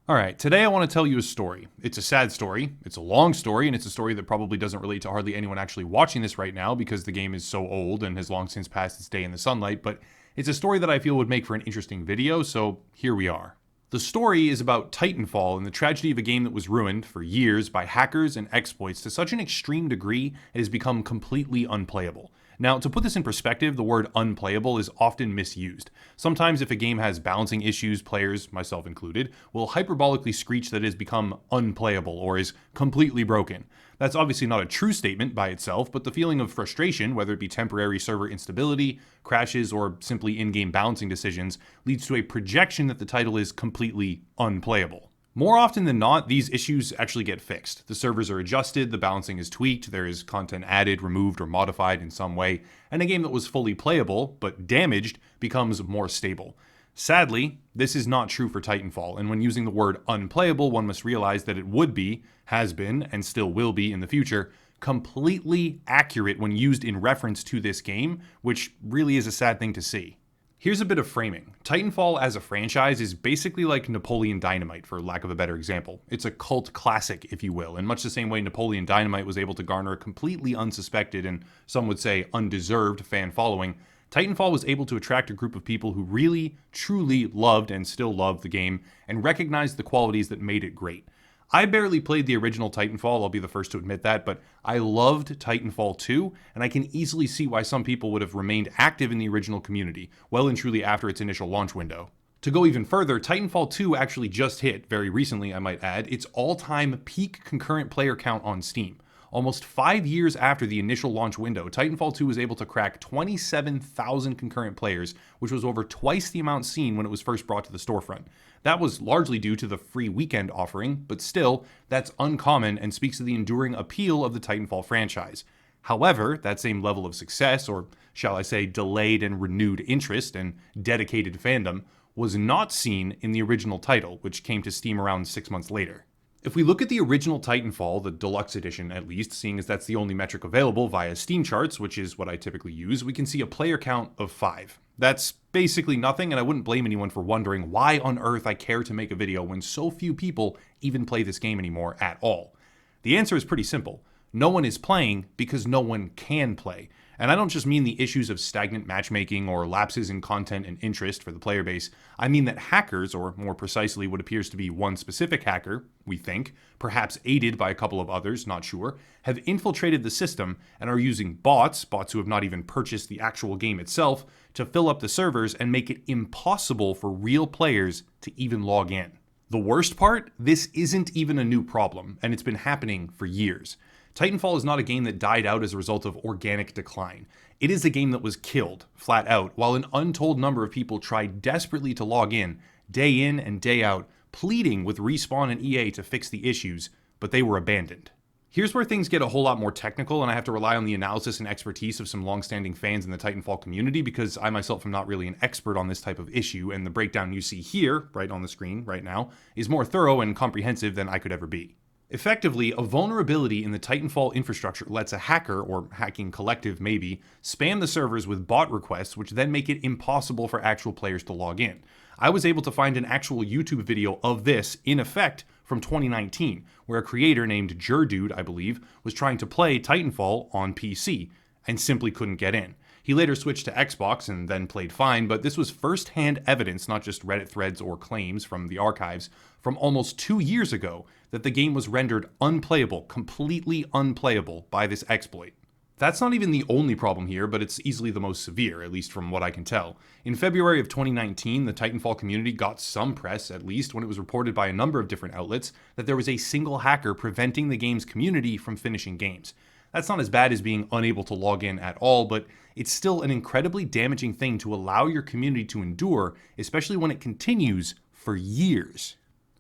Alright, today I want to tell you a story. It's a sad story, it's a long story, and it's a story that probably doesn't relate to hardly anyone actually watching this right now because the game is so old and has long since passed its day in the sunlight, but it's a story that I feel would make for an interesting video, so here we are. The story is about Titanfall and the tragedy of a game that was ruined for years by hackers and exploits to such an extreme degree it has become completely unplayable. Now, to put this in perspective, the word unplayable is often misused. Sometimes if a game has balancing issues, players, myself included, will hyperbolically screech that it has become unplayable or is completely broken. That's obviously not a true statement by itself, but the feeling of frustration, whether it be temporary server instability, crashes, or simply in-game balancing decisions, leads to a projection that the title is completely unplayable. More often than not, these issues actually get fixed. The servers are adjusted, the balancing is tweaked, there is content added, removed, or modified in some way, and a game that was fully playable, but damaged, becomes more stable. Sadly, this is not true for Titanfall, and when using the word unplayable, one must realize that it would be, has been, and still will be in the future, completely accurate when used in reference to this game, which really is a sad thing to see. Here's a bit of framing. Titanfall as a franchise is basically like Napoleon Dynamite, for lack of a better example. It's a cult classic, if you will, in much the same way Napoleon Dynamite was able to garner a completely unsuspected and some would say undeserved fan following. Titanfall was able to attract a group of people who really, truly loved and still love the game and recognized the qualities that made it great. I barely played the original Titanfall, I'll be the first to admit that, but I loved Titanfall 2, and I can easily see why some people would have remained active in the original community, well and truly after its initial launch window. To go even further, Titanfall 2 actually just hit, very recently I might add, its all-time peak concurrent player count on Steam. Almost 5 years after the initial launch window, Titanfall 2 was able to crack 27,000 concurrent players, which was over twice the amount seen when it was first brought to the storefront. That was largely due to the free weekend offering, but still, that's uncommon and speaks to the enduring appeal of the Titanfall franchise. However, that same level of success, or shall I say delayed and renewed interest and dedicated fandom, was not seen in the original title, which came to Steam around 6 months later. If we look at the original Titanfall, the deluxe edition at least, seeing as that's the only metric available via Steam charts, which is what I typically use, we can see a player count of 5. That's basically nothing, and I wouldn't blame anyone for wondering why on earth I care to make a video when so few people even play this game anymore at all. The answer is pretty simple. No one is playing because no one can play. And I don't just mean the issues of stagnant matchmaking or lapses in content and interest for the player base. I mean that hackers, or more precisely what appears to be one specific hacker, we think, perhaps aided by a couple of others, not sure, have infiltrated the system and are using bots who have not even purchased the actual game itself, to fill up the servers and make it impossible for real players to even log in. The worst part? This isn't even a new problem, and it's been happening for years. Titanfall is not a game that died out as a result of organic decline. It is a game that was killed, flat out, while an untold number of people tried desperately to log in and day out, pleading with Respawn and EA to fix the issues, but they were abandoned. Here's where things get a whole lot more technical, and I have to rely on the analysis and expertise of some long-standing fans in the Titanfall community because I myself am not really an expert on this type of issue, and the breakdown you see here, right on the screen right now, is more thorough and comprehensive than I could ever be. Effectively, a vulnerability in the Titanfall infrastructure lets a hacker, or hacking collective maybe, spam the servers with bot requests which then make it impossible for actual players to log in. I was able to find an actual YouTube video of this, in effect, from 2019, where a creator named Jerdude, I believe, was trying to play Titanfall on PC, and simply couldn't get in. He later switched to Xbox and then played fine, but this was first-hand evidence, not just Reddit threads or claims from the archives, from almost 2 years ago that the game was rendered unplayable, completely unplayable by this exploit. That's not even the only problem here, but it's easily the most severe, at least from what I can tell. In February of 2019, the Titanfall community got some press, at least, when it was reported by a number of different outlets that there was a single hacker preventing the game's community from finishing games. That's not as bad as being unable to log in at all, but it's still an incredibly damaging thing to allow your community to endure, especially when it continues for years.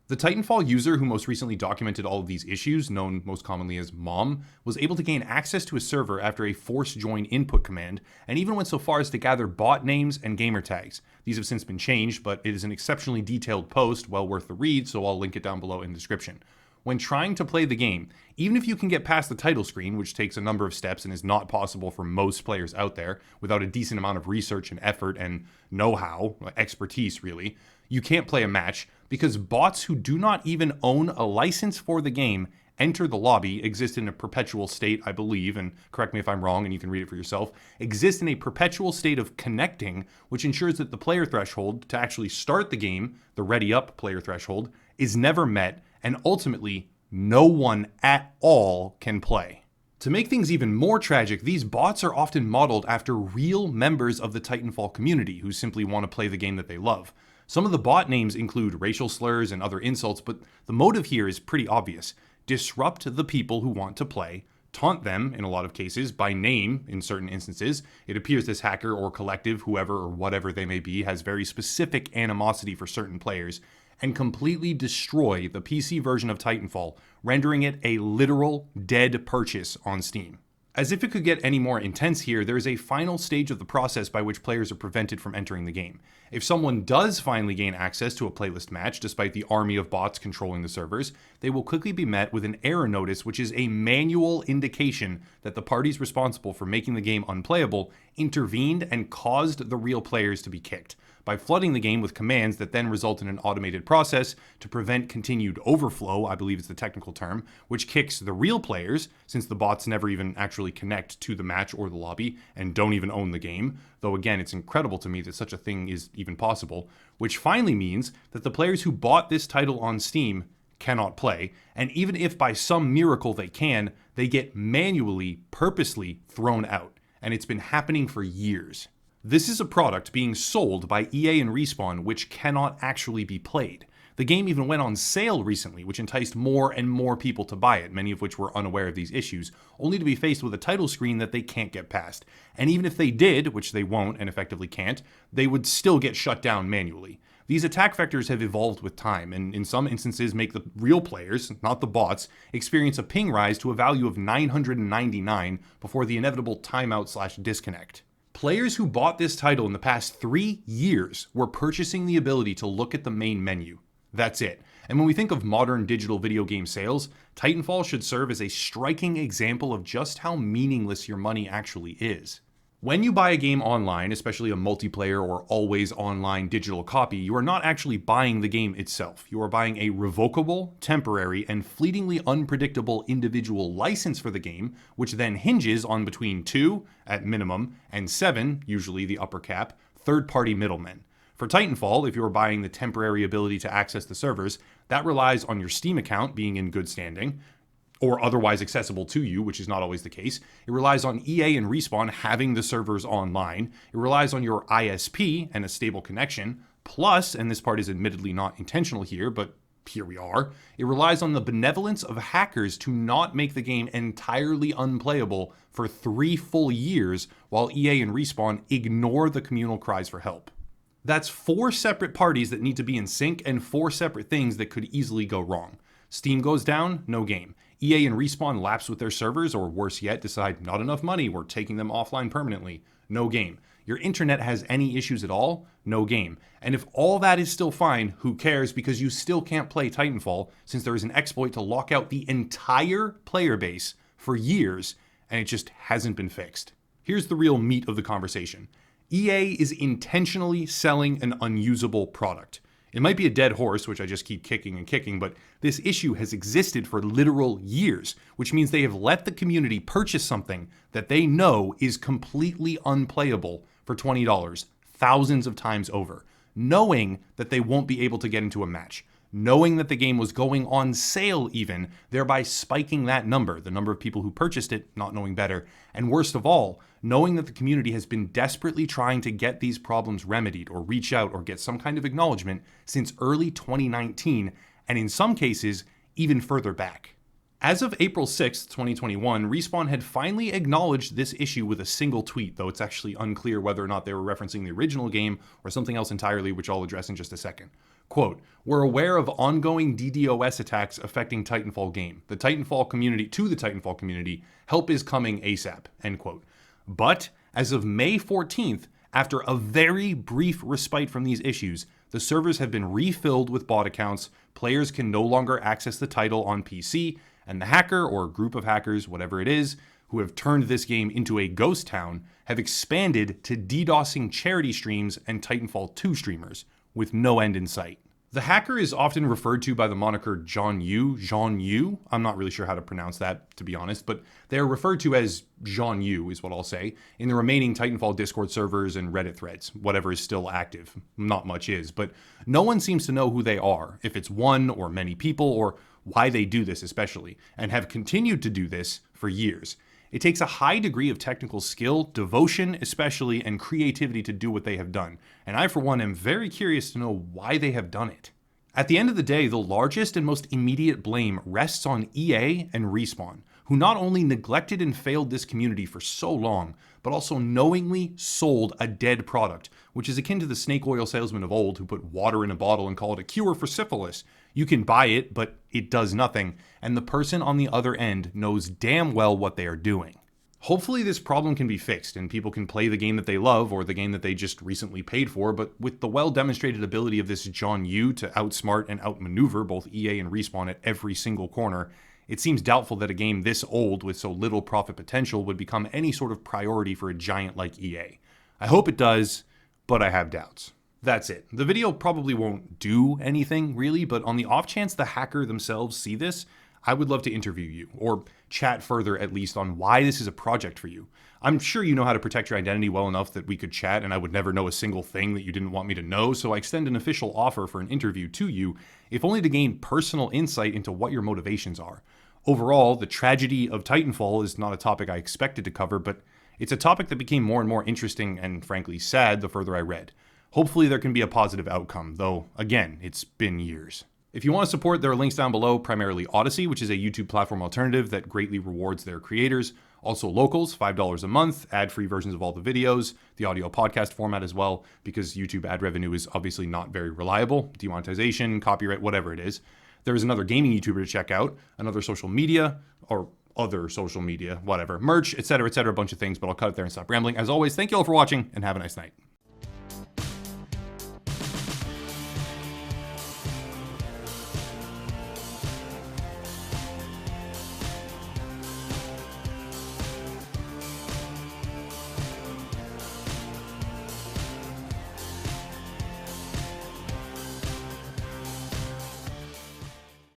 The Titanfall user who most recently documented all of these issues, known most commonly as Mom, was able to gain access to a server after a force join input command, and even went so far as to gather bot names and gamer tags. These have since been changed, but it is an exceptionally detailed post, well worth the read, so I'll link it down below in the description. When trying to play the game, even if you can get past the title screen, which takes a number of steps and is not possible for most players out there without a decent amount of research and effort and know-how, expertise really, you can't play a match because bots who do not even own a license for the game enter the lobby, exist in a perpetual state, I believe, and correct me if I'm wrong and you can read it for yourself, exist in a perpetual state of connecting, which ensures that the player threshold to actually start the game, the ready up player threshold, is never met, and ultimately, no one at all can play. To make things even more tragic, these bots are often modeled after real members of the Titanfall community who simply want to play the game that they love. Some of the bot names include racial slurs and other insults, but the motive here is pretty obvious. Disrupt the people who want to play, taunt them, in a lot of cases, by name in certain instances. It appears this hacker or collective, whoever or whatever they may be, has very specific animosity for certain players, and completely destroy the PC version of Titanfall, rendering it a literal dead purchase on Steam. As if it could get any more intense here, there is a final stage of the process by which players are prevented from entering the game. If someone does finally gain access to a playlist match, despite the army of bots controlling the servers, they will quickly be met with an error notice, which is a manual indication that the parties responsible for making the game unplayable intervened and caused the real players to be kicked, by flooding the game with commands that then result in an automated process to prevent continued overflow, I believe is the technical term, which kicks the real players, since the bots never even actually connect to the match or the lobby and don't even own the game, though again, it's incredible to me that such a thing is even possible, which finally means that the players who bought this title on Steam cannot play, and even if by some miracle they can, they get manually, purposely thrown out, and it's been happening for years. This is a product being sold by EA and Respawn which cannot actually be played. The game even went on sale recently, which enticed more and more people to buy it, many of which were unaware of these issues, only to be faced with a title screen that they can't get past. And even if they did, which they won't and effectively can't, they would still get shut down manually. These attack vectors have evolved with time, and in some instances make the real players, not the bots, experience a ping rise to a value of 999 before the inevitable timeout/disconnect. Players who bought this title in the past 3 years were purchasing the ability to look at the main menu. That's it. And when we think of modern digital video game sales, Titanfall should serve as a striking example of just how meaningless your money actually is. When you buy a game online, especially a multiplayer or always online digital copy, you are not actually buying the game itself. You are buying a revocable, temporary, and fleetingly unpredictable individual license for the game, which then hinges on between 2, at minimum, and 7, usually the upper cap, third-party middlemen. For Titanfall, if you are buying the temporary ability to access the servers, that relies on your Steam account being in good standing, or otherwise accessible to you, which is not always the case. It relies on EA and Respawn having the servers online. It relies on your ISP and a stable connection. Plus, and this part is admittedly not intentional here, but here we are, it relies on the benevolence of hackers to not make the game entirely unplayable for 3 full years while EA and Respawn ignore the communal cries for help. That's 4 separate parties that need to be in sync and 4 separate things that could easily go wrong. Steam goes down, no game. EA and Respawn lapse with their servers, or worse yet, decide not enough money, we're taking them offline permanently. No game. Your internet has any issues at all? No game. And if all that is still fine, who cares, because you still can't play Titanfall, since there is an exploit to lock out the entire player base for years, and it just hasn't been fixed. Here's the real meat of the conversation. EA is intentionally selling an unusable product. It might be a dead horse, which I just keep kicking and kicking, but this issue has existed for literal years, which means they have let the community purchase something that they know is completely unplayable for $20 thousands of times over, knowing that they won't be able to get into a match, knowing that the game was going on sale even, thereby spiking that number, the number of people who purchased it, not knowing better, and worst of all, knowing that the community has been desperately trying to get these problems remedied or reach out or get some kind of acknowledgement since early 2019, and in some cases, even further back. As of April 6, 2021, Respawn had finally acknowledged this issue with a single tweet, though it's actually unclear whether or not they were referencing the original game or something else entirely, which I'll address in just a second. Quote, "We're aware of ongoing DDoS attacks affecting Titanfall game. To the Titanfall community, help is coming ASAP," end quote. But as of May 14th, after a very brief respite from these issues, the servers have been refilled with bot accounts, players can no longer access the title on PC, and the hacker or group of hackers, whatever it is, who have turned this game into a ghost town, have expanded to DDoSing charity streams and Titanfall 2 streamers, with no end in sight. The hacker is often referred to by the moniker Jean Yu. I'm not really sure how to pronounce that, to be honest, but they are referred to as Jean Yu, is what I'll say, in the remaining Titanfall Discord servers and Reddit threads, whatever is still active. Not much is, but no one seems to know who they are, if it's one or many people, or why they do this especially, and have continued to do this for years. It takes a high degree of technical skill, devotion especially, and creativity to do what they have done, and I for one am very curious to know why they have done it. At the end of the day, the largest and most immediate blame rests on EA and Respawn, who not only neglected and failed this community for so long, but also knowingly sold a dead product, which is akin to the snake oil salesman of old who put water in a bottle and called it a cure for syphilis. You can buy it, but it does nothing, and the person on the other end knows damn well what they are doing. Hopefully this problem can be fixed and people can play the game that they love or the game that they just recently paid for, but with the well-demonstrated ability of this John Yu to outsmart and outmaneuver both EA and Respawn at every single corner, it seems doubtful that a game this old with so little profit potential would become any sort of priority for a giant like EA. I hope it does, but I have doubts. That's it. The video probably won't do anything really, but on the off chance the hacker themselves see this, I would love to interview you, or chat further at least on why this is a project for you. I'm sure you know how to protect your identity well enough that we could chat and I would never know a single thing that you didn't want me to know, so I extend an official offer for an interview to you, if only to gain personal insight into what your motivations are. Overall, the tragedy of Titanfall is not a topic I expected to cover, but it's a topic that became more and more interesting and frankly sad the further I read. Hopefully there can be a positive outcome, though, again, it's been years. If you want to support, there are links down below, primarily Odyssey, which is a YouTube platform alternative that greatly rewards their creators. Also Locals, $5 a month, ad-free versions of all the videos, the audio podcast format as well, because YouTube ad revenue is obviously not very reliable, demonetization, copyright, whatever it is. There is another gaming YouTuber to check out, another social media, or other social media, whatever, merch, etc., a bunch of things, but I'll cut it there and stop rambling. As always, thank you all for watching, and have a nice night.